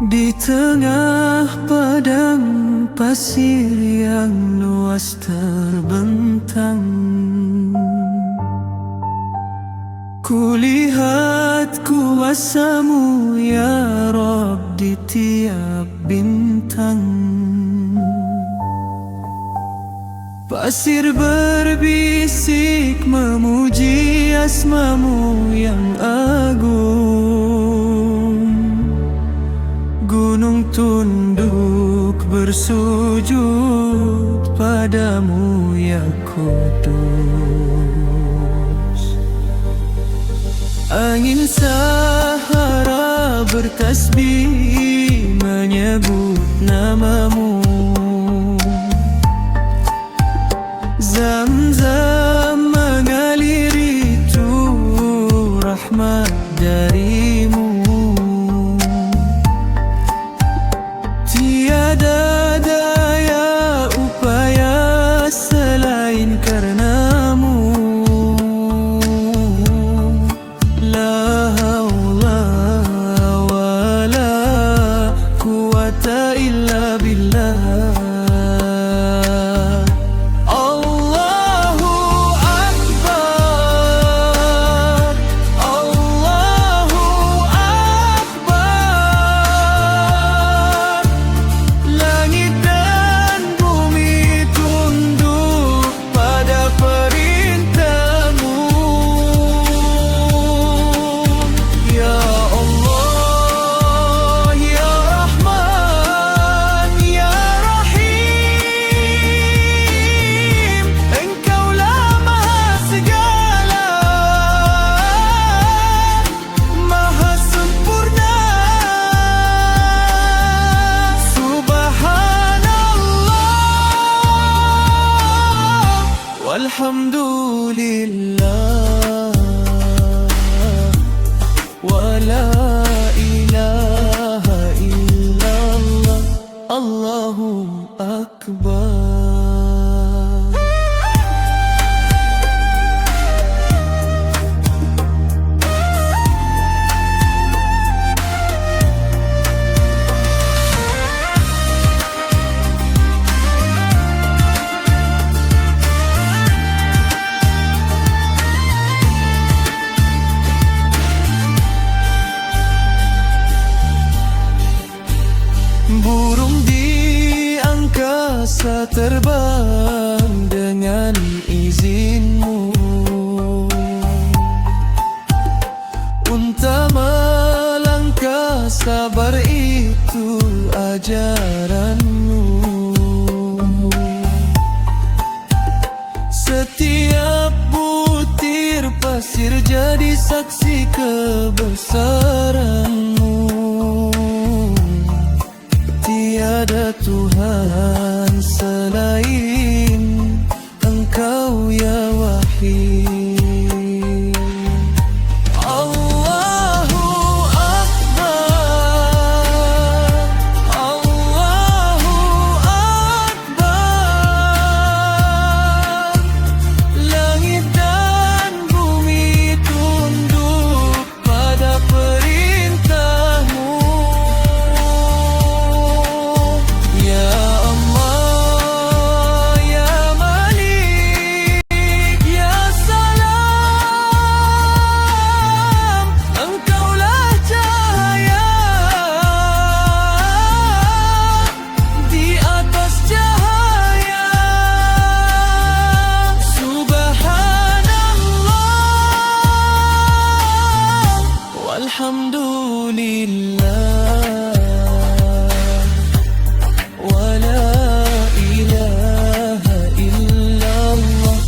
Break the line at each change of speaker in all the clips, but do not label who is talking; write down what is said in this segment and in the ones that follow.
Di tengah padang pasir yang luas terbentang, kulihat kuasa-Mu ya Rabb di tiap bintang. Pasir berbisik memuji asma-Mu yang agung, gunung tunduk bersujud padamu ya Kudus. Angin Sahara bertasbih menyebut nama-Mu, Zam-Zam mengaliri itu rahmat dari-Mu. Tiada daya upaya selain karena-Mu. La haula wa la quwata illa billah. Alhamdulillah wa la ilaha illallah, Allahu Akbar. Burung di angkasa terbang dengan izin-Mu, unta melangkah sabar itu ajaran-Mu. Setiap butir pasir jadi saksi kebesaran-Mu. Tiada Tuhan selain Engkau ya Wahid. Allahu Akbar, Allahu Akbar. Langit dan bumi tunduk pada perintah-Mu. Alhamdulillah wa la ilaha illallah,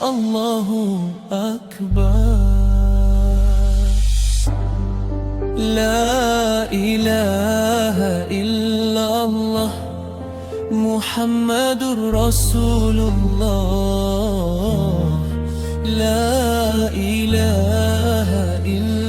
Allahu Akbar. La ilaha illallah Muhammadur Rasulullah. La ilaha illallah